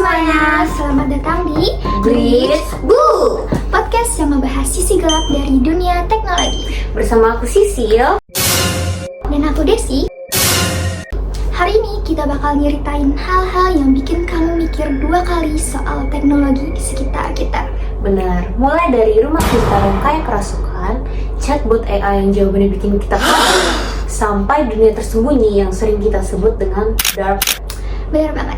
semuanya, selamat datang di Blitz Bu, podcast yang membahas sisi gelap dari dunia teknologi. bersama aku Sisil. Dan aku Desi. Hari ini kita bakal nyeritain hal-hal yang bikin kamu mikir dua kali soal teknologi di sekitar kita. Benar, mulai dari rumah pintar yang kayak kerasukan, chatbot AI yang jawabannya bikin kita kaget, sampai dunia tersembunyi yang sering kita sebut dengan dark. Benar banget.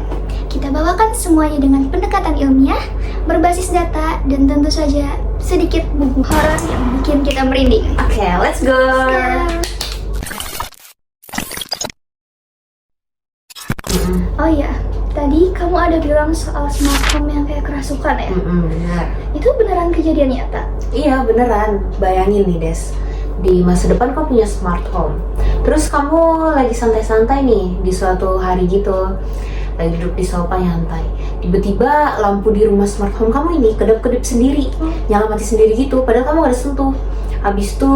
Kita bawakan semuanya dengan pendekatan ilmiah, berbasis data, dan tentu saja sedikit bumbu horor yang bikin kita merinding. Oke, let's go. Oh iya, tadi kamu ada bilang soal smart home yang kayak kerasukan ya? Benar. Itu beneran kejadian nyata? Iya beneran, bayangin nih Des, di masa depan kau punya smart home, terus kamu lagi santai-santai nih di suatu hari gitu, lagi duduk di sofa nyantai, tiba-tiba lampu di rumah smart home kamu ini kedap-kedip sendiri, nyala mati sendiri gitu, padahal kamu gak ada sentuh. Habis itu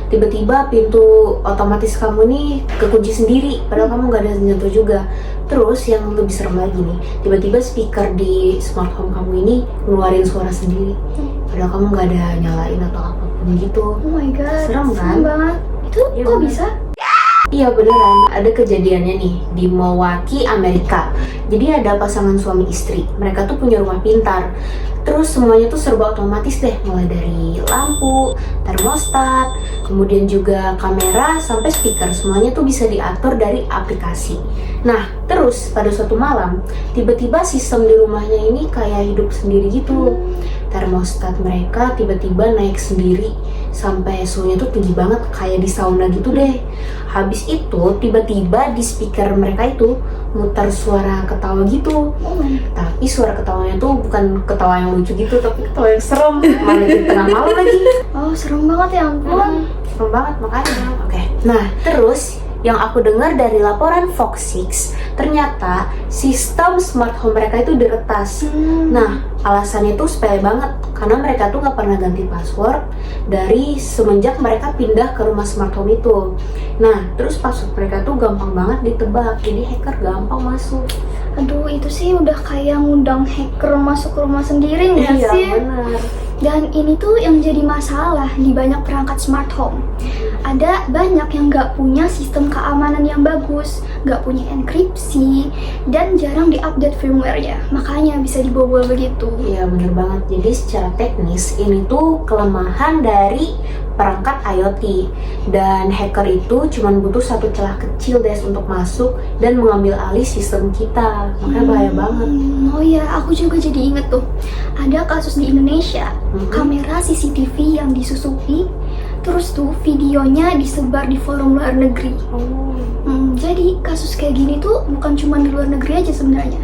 tiba-tiba pintu otomatis kamu nih kekunci sendiri, padahal kamu gak ada sentuh juga. Terus yang lebih serem lagi nih, tiba-tiba speaker di smart home kamu ini ngeluarin suara sendiri, padahal kamu gak ada nyalain atau apapun gitu. Oh my god, Serem kan? banget. Itu Iya, kok bener. bisa? Iya beneran, ada kejadiannya nih di Milwaukee, Amerika. Jadi ada pasangan suami istri, mereka tuh punya rumah pintar. Terus semuanya tuh serba otomatis deh, mulai dari lampu, termostat, kemudian juga kamera sampai speaker, semuanya tuh bisa diatur dari aplikasi. Nah, terus pada suatu malam, tiba-tiba sistem di rumahnya ini kayak hidup sendiri gitu. Termostat mereka tiba-tiba naik sendiri sampai suhunya tuh tinggi banget kayak di sauna gitu deh. Habis itu tiba-tiba di speaker mereka itu muter suara ketawa gitu. Tapi suara ketawanya tuh bukan ketawa yang lucu gitu, tapi ketawa yang serem, malah di tengah malam lagi. Oh, serem banget ya ampun. Serem banget makanya. Oke. Nah, terus yang aku dengar dari laporan Fox 6, ternyata sistem smart home mereka itu diretas. Nah, alasannya tuh sepele banget, karena mereka tuh nggak pernah ganti password dari semenjak mereka pindah ke rumah smart home itu. Nah, terus password mereka tuh gampang banget ditebak, jadi hacker gampang masuk. Aduh, itu sih udah kayak ngundang hacker masuk ke rumah sendiri nggak Iya, sih? benar. Dan ini tuh yang jadi masalah di banyak perangkat smart home. Ada banyak yang nggak punya sistem keamanan yang bagus, nggak punya enkripsi, dan jarang diupdate firmware-nya. Makanya bisa dibobol begitu. Iya bener banget, jadi secara teknis ini tuh kelemahan dari perangkat IoT, dan hacker itu cuma butuh satu celah kecil Des untuk masuk dan mengambil alih sistem kita, makanya bahaya banget. Oh iya, aku juga jadi inget tuh, ada kasus di Indonesia, kamera CCTV yang disusupi, terus tuh videonya disebar di forum luar negeri. Jadi kasus kayak gini tuh bukan cuma di luar negeri aja sebenarnya,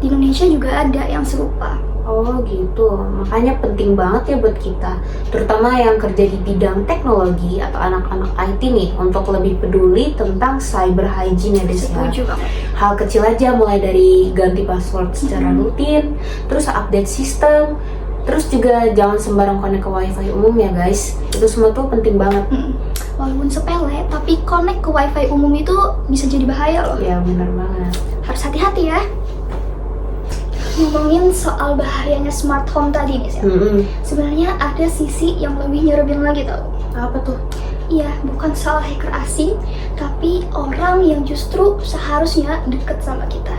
di Indonesia juga ada yang serupa. Oh gitu, makanya penting banget ya buat kita, terutama yang kerja di bidang teknologi atau anak-anak IT nih, untuk lebih peduli tentang cyber hygiene ya Des ya. Setuju banget. Hal kecil aja, mulai dari ganti password secara rutin, terus update sistem, terus juga jangan sembarang connect ke wifi umum ya guys, itu semua tuh penting banget. Walaupun sepele, tapi connect ke wifi umum itu bisa jadi bahaya loh. Ya benar banget. Harus hati-hati ya. Ngomongin soal bahayanya smart home tadi nih Sil. Sebenarnya ada sisi yang lebih nyeremin lagi tau. Apa tuh? Iya, bukan soal hacker asing, tapi orang yang justru seharusnya deket sama kita.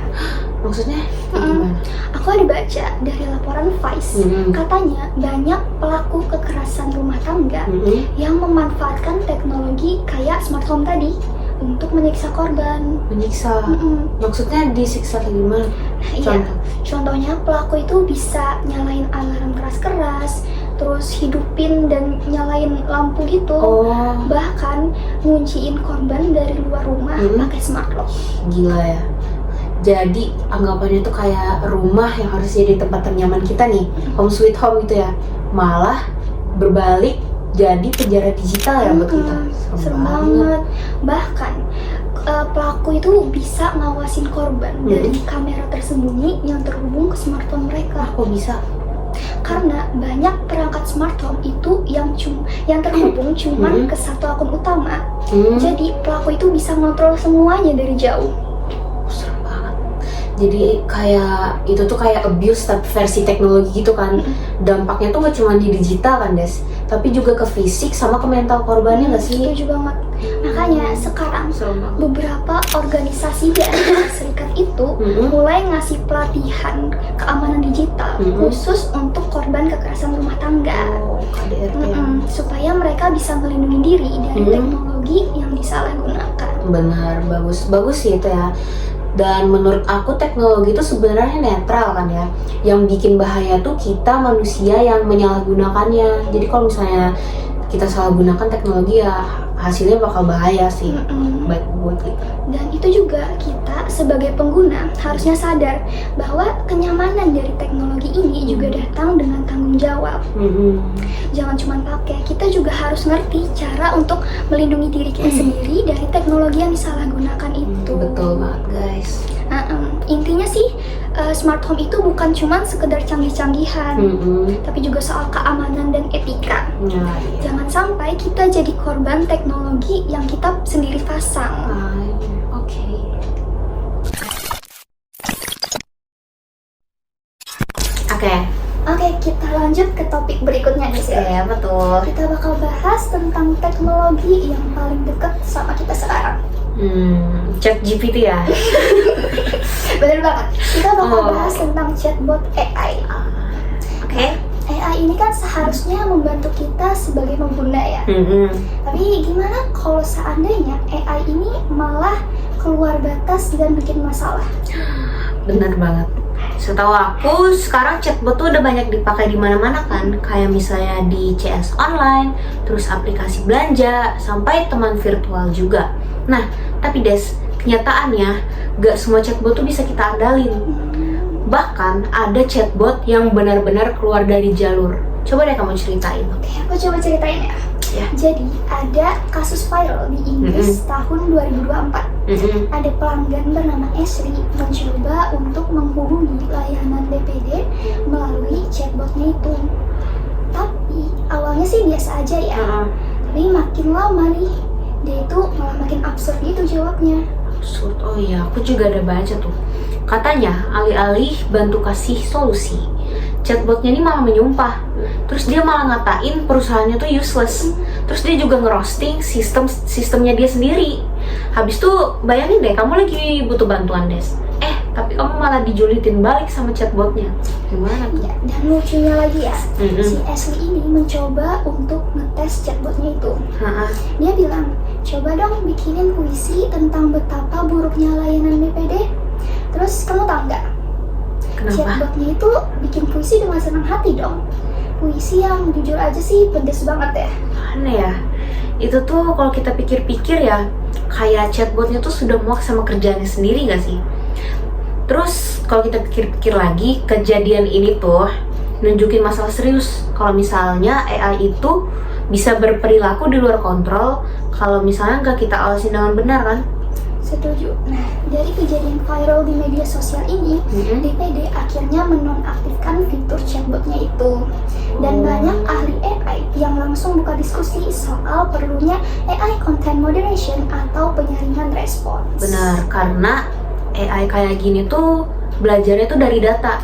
Maksudnya gimana? Aku ada baca dari laporan Vice, katanya banyak pelaku kekerasan rumah tangga yang memanfaatkan teknologi kayak smart home tadi untuk menyiksa korban. Menyiksa? Maksudnya disiksa kayak gimana? Iya, contohnya pelaku itu bisa nyalain alarm keras-keras, terus hidupin dan nyalain lampu gitu. Bahkan ngunciin korban dari luar rumah pakai smart lock. Gila ya. Jadi anggapannya tuh kayak rumah yang harus jadi tempat ternyaman kita nih, home sweet home gitu ya, malah berbalik jadi penjara digital ya buat kita. Serem banget. Bahkan pelaku itu bisa ngawasin korban dari kamera tersembunyi yang terhubung ke smartphone mereka. Kok bisa? Karena banyak perangkat smart home itu yang terhubung cuman ke satu akun utama. Jadi pelaku itu bisa ngontrol semuanya dari jauh. Serem banget. Jadi kayak itu tuh kayak abuse tapi versi teknologi gitu kan. Dampaknya tuh gak cuma di digital kan Des, tapi juga ke fisik sama ke mental korbannya gak sih? Setuju banget. Makanya sekarang beberapa organisasi di Amerika Serikat itu mulai ngasih pelatihan keamanan digital khusus untuk korban kekerasan rumah tangga. KDRT. Supaya mereka bisa melindungi diri dari teknologi yang disalahgunakan. Benar, bagus sih itu ya. Dan menurut aku teknologi itu sebenarnya netral kan ya. Yang bikin bahaya tuh kita manusia yang menyalahgunakannya. Jadi kalau misalnya kita salah gunakan teknologi ya hasilnya bakal bahaya sih buat kita. Dan itu juga kita sebagai pengguna harusnya sadar bahwa kenyamanan dari teknologi ini juga datang dengan tanggung jawab. Jangan cuma pakai, kita juga harus ngerti cara untuk melindungi diri kita sendiri dari teknologi yang disalahgunakan itu. Betul banget guys. Intinya sih smart home itu bukan cuma sekedar canggih-canggihan, tapi juga soal keamanan dan etika. Jangan sampai kita jadi korban teknologi yang kita sendiri pasang. Oke, kita lanjut ke topik berikutnya nih sih. Iya betul. Kita bakal bahas tentang teknologi yang paling dekat sama kita sekarang. ChatGPT ya. Bener banget. Kita bakal bahas tentang chatbot AI. AI ini kan seharusnya membantu kita sebagai pengguna ya. Tapi gimana kalau seandainya AI ini malah keluar batas dan bikin masalah? Bener banget. Setahu aku sekarang chatbot tuh udah banyak dipakai di mana-mana kan, kayak misalnya di CS online, terus aplikasi belanja, sampai teman virtual juga. Nah, tapi Des, kenyataannya gak semua chatbot tuh bisa kita andalin. Bahkan ada chatbot yang benar-benar keluar dari jalur. Coba deh kamu ceritain. Oke, aku coba ceritain ya. Jadi ada kasus viral di Inggris tahun 2024. Ada pelanggan bernama Esri mencoba untuk menghubungi layanan DPD melalui chatbotnya itu. Tapi awalnya sih biasa aja ya. Tapi makin lama nih, dia itu malah makin absurd gitu jawabnya. Absurd? Oh iya, aku juga ada baca tuh. Katanya alih-alih bantu kasih solusi, chatbotnya ini malah menyumpah. Terus dia malah ngatain perusahaannya tuh useless. Terus dia juga ngerosting sistemnya dia sendiri. Habis tuh bayangin deh, kamu lagi butuh bantuan Des, tapi kamu malah dijulitin balik sama chatbotnya. Gimana tuh? Ya, dan lucunya lagi ya, si Ashley ini mencoba untuk ngetes chatbotnya itu. Dia bilang, coba dong bikinin puisi tentang betapa buruknya layanan BPD. Terus kamu tahu nggak? Kenapa? Chatbotnya itu bikin puisi dengan senang hati dong. Puisi yang jujur aja sih pedes banget ya. Aneh ya. Itu tuh kalau kita pikir-pikir ya, kayak chatbotnya tuh sudah muak sama kerjaannya sendiri gak sih? Terus kalau kita pikir-pikir lagi, kejadian ini tuh nunjukin masalah serius. Kalau misalnya AI itu bisa berperilaku di luar kontrol, kalau misalnya nggak kita awasin dengan benar kan? Setuju. Nah, dari kejadian viral di media sosial ini, DPD akhirnya menonaktifkan fitur chatbotnya itu. Dan banyak ahli AI yang langsung buka diskusi soal perlunya AI content moderation atau penyaringan respons. Benar, karena AI kayak gini tuh belajarnya tuh dari data.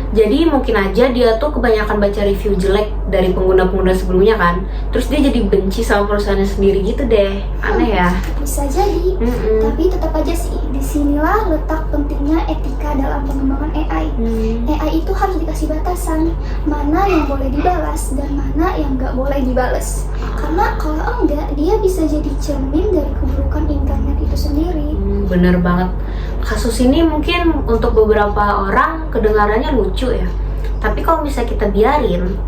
Jadi mungkin aja dia tuh kebanyakan baca review jelek dari pengguna-pengguna sebelumnya kan. Terus dia jadi benci sama perusahaannya sendiri gitu deh. Aneh ya. Bisa jadi. Tapi tetap aja sih, disinilah letak pentingnya etika dalam pengembangan AI. AI itu harus dikasih batasan, mana yang boleh dibalas dan mana yang nggak boleh dibalas. Karena kalau enggak, dia bisa jadi cermin dari keburukan internet itu sendiri. Bener banget. Kasus ini mungkin untuk beberapa orang kedengarannya lucu ya. Tapi kalau misalnya kita biarin,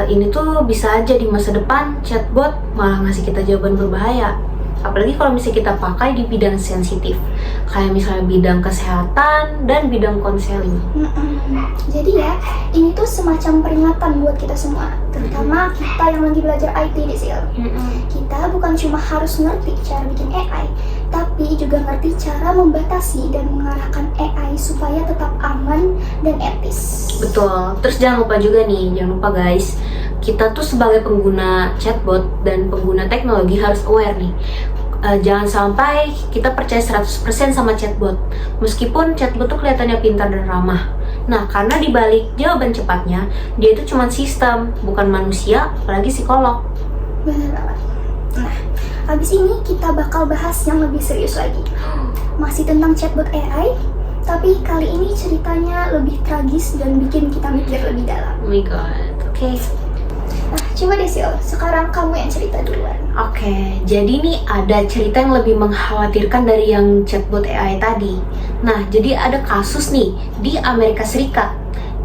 ini tuh bisa aja di masa depan chatbot malah ngasih kita jawaban berbahaya. Apalagi kalau misalnya kita pakai di bidang sensitif, kayak misalnya bidang kesehatan dan bidang konseling. Jadi ya, ini tuh semacam peringatan buat kita semua, terutama kita yang lagi belajar IT di Sil. Kita bukan cuma harus ngerti cara bikin AI, tapi juga ngerti cara membatasi dan mengarahkan AI supaya tetap aman dan etis. Betul. Terus jangan lupa juga nih, jangan lupa guys, kita tuh sebagai pengguna chatbot dan pengguna teknologi harus aware nih. Jangan sampai kita percaya 100% sama chatbot. Meskipun chatbot tuh kelihatannya pintar dan ramah. Nah, karena dibalik jawaban cepatnya, dia itu cuma sistem, bukan manusia, apalagi psikolog. Bener banget. Nah, abis ini kita bakal bahas yang lebih serius lagi. Masih tentang chatbot AI, tapi kali ini ceritanya lebih tragis dan bikin kita mikir lebih dalam. Oh my god, oke. Nah, coba deh Sil, sekarang kamu yang cerita duluan. Oke, jadi nih ada cerita yang lebih mengkhawatirkan dari yang chatbot AI tadi. Nah, jadi ada kasus nih di Amerika Serikat,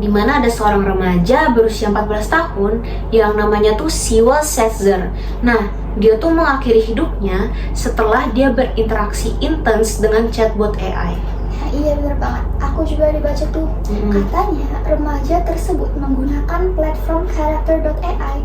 di mana ada seorang remaja berusia 14 tahun yang namanya tuh Sewell Setzer. Nah, dia tuh mengakhiri hidupnya setelah dia berinteraksi intens dengan chatbot AI. Nah, iya bener banget. Aku juga dibaca tuh. Katanya remaja tersebut menggunakan platform character.ai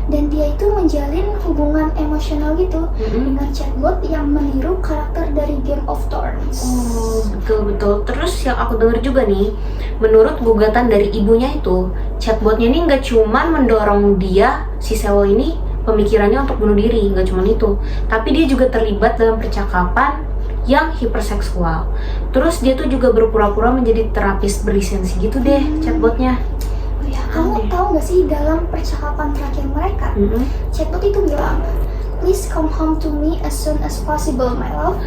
dan dia itu menjalin hubungan emosional gitu dengan chatbot yang meniru karakter dari Game of Thrones. Oh, betul-betul. Terus yang aku dengar juga nih, menurut gugatan dari ibunya itu, chatbotnya ini nggak cuman mendorong dia, si Sewell ini, pemikirannya untuk bunuh diri, nggak cuman itu, tapi dia juga terlibat dalam percakapan yang hiperseksual. Terus dia tuh juga berpura-pura menjadi terapis berlisensi gitu deh, chatbotnya. Oh ya, kamu tahu nggak sih dalam percakapan terakhir mereka, chatbot itu bilang, "Please come home to me as soon as possible, my love."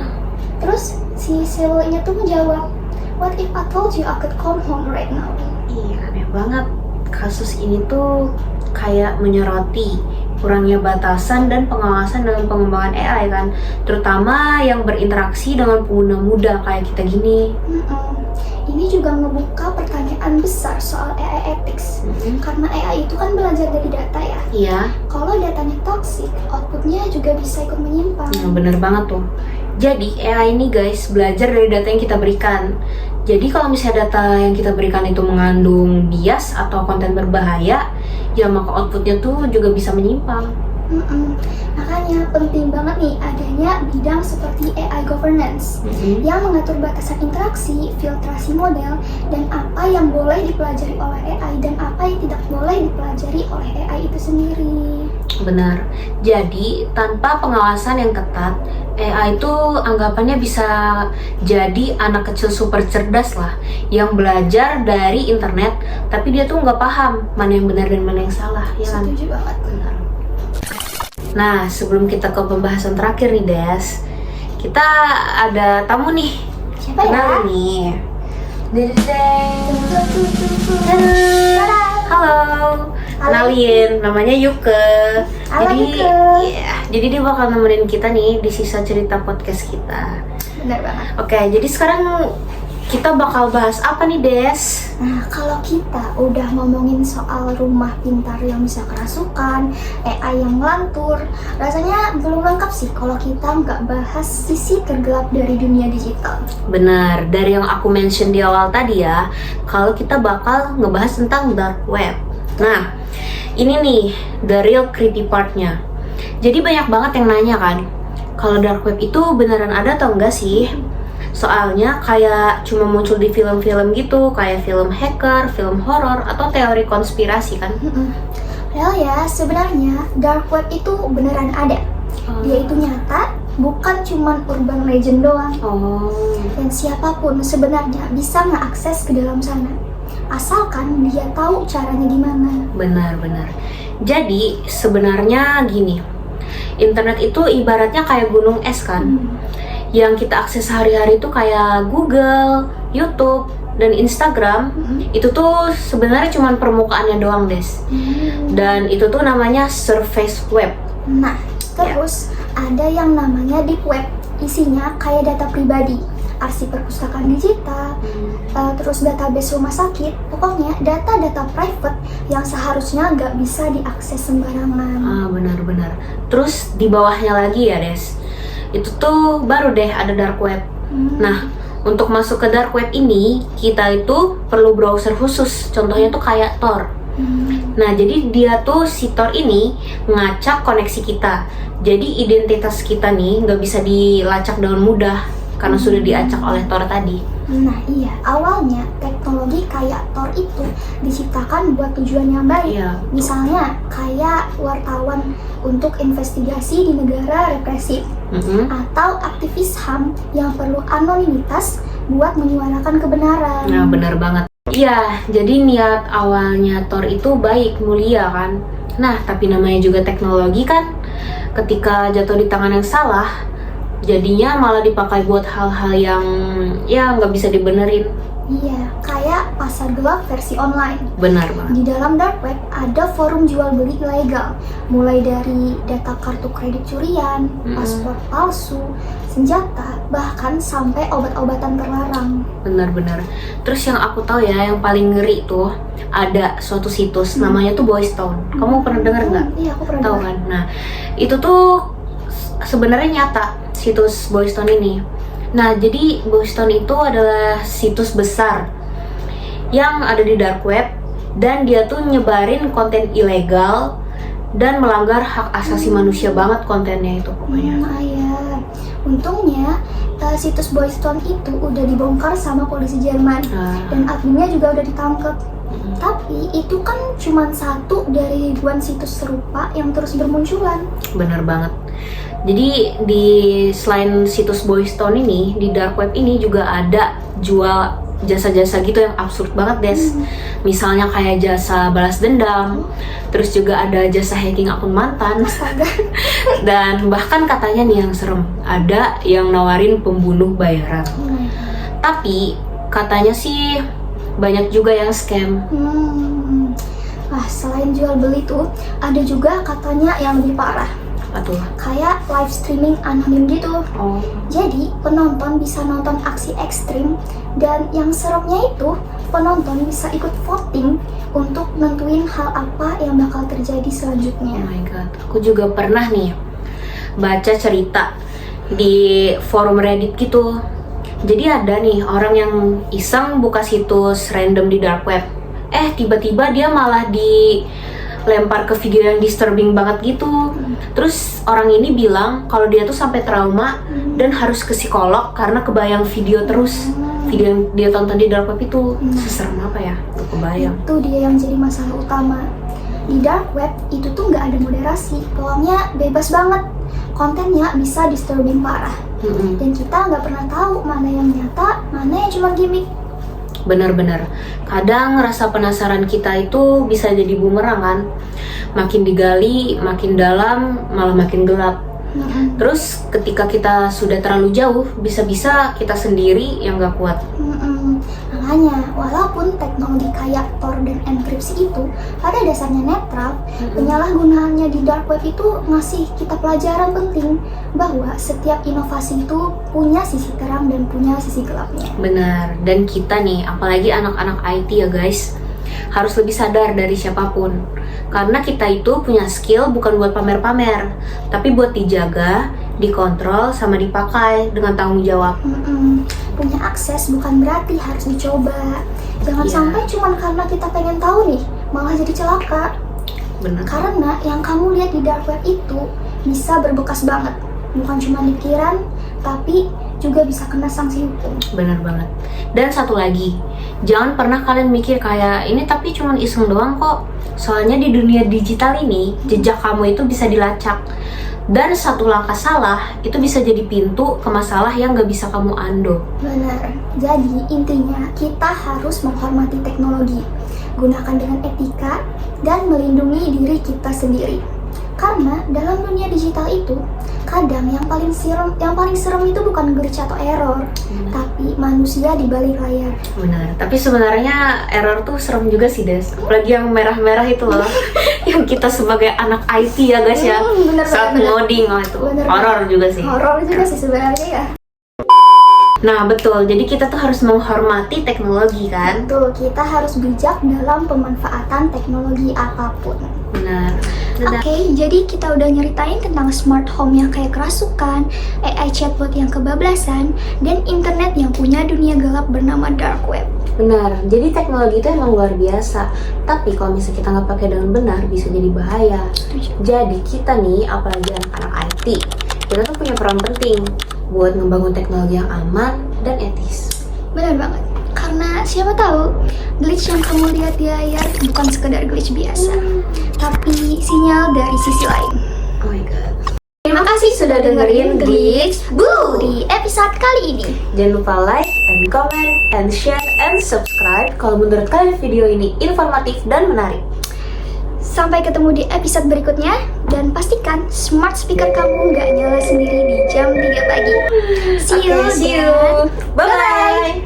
Terus si Sewell-nya tuh menjawab, "What if I told you I could come home right now?" Iya, aneh banget. Kasus ini tuh kayak menyoroti kurangnya batasan dan pengawasan dalam pengembangan AI kan, terutama yang berinteraksi dengan pengguna muda kayak kita gini. Ini juga ngebuka pertanyaan besar soal AI ethics, karena AI itu kan belajar dari data ya. Iya. Kalau datanya toxic, outputnya juga bisa ikut menyimpang. Nah, bener banget tuh. Jadi AI ini guys belajar dari data yang kita berikan. Jadi kalau misalnya data yang kita berikan itu mengandung bias atau konten berbahaya, ya maka outputnya tuh juga bisa menyimpang. Makanya penting banget nih adanya bidang seperti AI governance yang mengatur batasan interaksi, filtrasi model, dan apa yang boleh dipelajari oleh AI dan apa yang tidak boleh dipelajari oleh AI itu sendiri. Benar. Jadi tanpa pengawasan yang ketat, AI itu anggapannya bisa jadi anak kecil super cerdas lah, yang belajar dari internet, tapi dia tuh nggak paham mana yang benar dan mana yang salah, ya kan? Setuju banget. Benar. Nah, sebelum kita ke pembahasan terakhir nih, Des, kita ada tamu nih. Siapa ya? Kenal nih. Tada! Halo. Kenalin, namanya Yuke. Halo, Yuke. Jadi dia bakal nemenin kita nih di sisa cerita podcast kita. Benar banget. Oke, jadi sekarang kita bakal bahas apa nih, Des? Nah, kalau kita udah ngomongin soal rumah pintar yang bisa kerasukan, AI yang ngelantur, rasanya belum lengkap sih kalau kita nggak bahas sisi tergelap dari dunia digital. Benar, dari yang aku mention di awal tadi ya, kalau kita bakal ngebahas tentang dark web. Nah, ini nih, the real creepy partnya. Jadi banyak banget yang nanya kan, kalau dark web itu beneran ada atau enggak sih? Soalnya kayak cuma muncul di film-film gitu, kayak film hacker, film horor, atau teori konspirasi kan? Padahal ya, sebenarnya dark web itu beneran ada. Dia itu nyata, bukan cuma urban legend doang. Dan siapapun sebenarnya bisa ngeakses ke dalam sana, asalkan dia tahu caranya gimana. Benar-benar. Jadi sebenarnya gini, internet itu ibaratnya kayak gunung es kan? Yang kita akses sehari-hari itu kayak Google, YouTube, dan Instagram. Itu tuh sebenarnya cuma permukaannya doang, Des. Dan itu tuh namanya surface web. Nah, terus ada yang namanya deep web. Isinya kayak data pribadi, arsip perpustakaan digital, terus database rumah sakit. Pokoknya data-data private yang seharusnya nggak bisa diakses sembarangan. Benar-benar. Terus di bawahnya lagi ya, Des, itu tuh baru deh ada dark web. Nah, untuk masuk ke dark web ini, kita itu perlu browser khusus. Contohnya tuh kayak Tor. Nah, jadi dia tuh si Tor ini ngacak koneksi kita. Jadi identitas kita nih nggak bisa dilacak dengan mudah karena sudah diacak oleh Tor tadi. Nah iya, awalnya teknologi kayak Tor itu diciptakan buat tujuan yang baik. Misalnya kayak wartawan untuk investigasi di negara represif. atau aktivis HAM yang perlu anonimitas buat menyuarakan kebenaran. Nah, benar banget. Iya, jadi niat awalnya Tor itu baik, mulia kan. Nah, tapi namanya juga teknologi kan, ketika jatuh di tangan yang salah, jadinya malah dipakai buat hal-hal yang ya nggak bisa dibenerin. Iya, kayak pasar gelap versi online. Benar banget. Di dalam dark web ada forum jual beli ilegal, mulai dari data kartu kredit curian, paspor palsu, senjata, bahkan sampai obat-obatan terlarang. Benar-benar. Terus yang aku tahu ya, yang paling ngeri tuh ada suatu situs namanya tuh Boys Town. Kamu pernah dengar nggak? Iya, aku pernah Tahu dengar. kan? Nah, itu tuh sebenarnya nyata situs Boys Town ini. Nah, jadi Boys Town itu adalah situs besar yang ada di dark web dan dia tuh nyebarin konten ilegal dan melanggar hak asasi manusia banget kontennya itu pokoknya. Iya. Untungnya situs Boys Town itu udah dibongkar sama polisi Jerman dan adminnya juga udah ditangkap. Tapi itu kan cuma satu dari ribuan situs serupa yang terus bermunculan. Bener banget. Jadi di selain situs Boys Town ini, di dark web ini juga ada jual jasa-jasa gitu yang absurd banget, Des. Misalnya kayak jasa balas dendam, terus juga ada jasa hacking akun mantan. Astaga. Dan bahkan katanya nih yang serem, ada yang nawarin pembunuh bayaran. Tapi katanya sih banyak juga yang scam. Selain jual beli tuh, ada juga katanya yang lebih parah. Apa tuh? Kayak live streaming anonim gitu. Oh. Jadi penonton bisa nonton aksi ekstrim dan yang seremnya itu penonton bisa ikut voting untuk nentuin hal apa yang bakal terjadi selanjutnya. Oh my god, aku juga pernah nih baca cerita di forum Reddit gitu. Jadi ada nih orang yang iseng buka situs random di dark web. Tiba-tiba dia malah dilempar ke video yang disturbing banget gitu. Terus orang ini bilang kalau dia tuh sampai trauma dan harus ke psikolog karena kebayang video terus. Video yang dia tonton di dark web itu seserem apa ya? Tuh kebayang. Itu dia yang jadi masalah utama. Di dark web itu tuh nggak ada moderasi, pokoknya bebas banget. Kontennya bisa disturbing parah. Dan kita nggak pernah tahu mana yang nyata, mana yang cuma gimmick. Benar-benar. Kadang rasa penasaran kita itu bisa jadi bumerang kan. Makin digali, makin dalam, malah makin gelap. Terus ketika kita sudah terlalu jauh, bisa-bisa kita sendiri yang gak kuat. Makanya, walaupun teknologi kayak Tor dan enkripsi itu pada dasarnya netral, penyalahgunaannya di dark web itu ngasih kita pelajaran penting bahwa setiap inovasi itu punya sisi terang dan punya sisi gelapnya. Benar, dan kita nih, apalagi anak-anak IT ya guys, harus lebih sadar dari siapapun. Karena kita itu punya skill bukan buat pamer-pamer, tapi buat dijaga, dikontrol, sama dipakai dengan tanggung jawab. Punya akses bukan berarti harus dicoba. Jangan sampai cuma karena kita pengen tahu nih, malah jadi celaka. Benar. Karena yang kamu lihat di dark web itu bisa berbekas banget. Bukan cuma di pikiran, tapi juga bisa kena sanksi hukum. Benar banget. Dan satu lagi, jangan pernah kalian mikir kayak ini tapi cuma iseng doang kok. Soalnya di dunia digital ini, jejak kamu itu bisa dilacak. Dan satu langkah salah, itu bisa jadi pintu ke masalah yang gak bisa kamu undo. Benar. Jadi intinya kita harus menghormati teknologi, gunakan dengan etika, dan melindungi diri kita sendiri. Karena dalam dunia digital itu, kadang yang paling serem itu bukan glitch atau error, tapi manusia di balik layar. Benar. Tapi sebenarnya error tuh serem juga sih, Des. Apalagi yang merah-merah itu loh. Yang kita sebagai anak IT ya guys ya. Saat ngoding itu horor juga sih. Horor juga sih sebenarnya ya. Nah betul, jadi kita tuh harus menghormati teknologi kan. Betul, kita harus bijak dalam pemanfaatan teknologi apapun. Benar. Oke, jadi kita udah nyeritain tentang smart home yang kayak kerasukan, AI chatbot yang kebablasan, dan internet yang punya dunia gelap bernama dark web. Benar, jadi teknologi itu emang luar biasa. Tapi kalau misalnya kita nggak pakai dengan benar, bisa jadi bahaya. Jadi kita nih, apalagi anak-anak IT, kita tuh punya peran penting buat ngebangun teknologi yang aman dan etis. Benar banget. Karena siapa tahu glitch yang kamu lihat di layar bukan sekedar glitch biasa, tapi sinyal dari sisi lain. Oh my god. Terima kasih kasih sudah dengerin Glitch Boo di episode kali ini. Jangan lupa like, and comment, and share, and subscribe kalau menurut kalian video ini informatif dan menarik. Sampai ketemu di episode berikutnya. Dan pastikan smart speaker kamu nggak nyala sendiri di jam 3 pagi. See you. Bye-bye.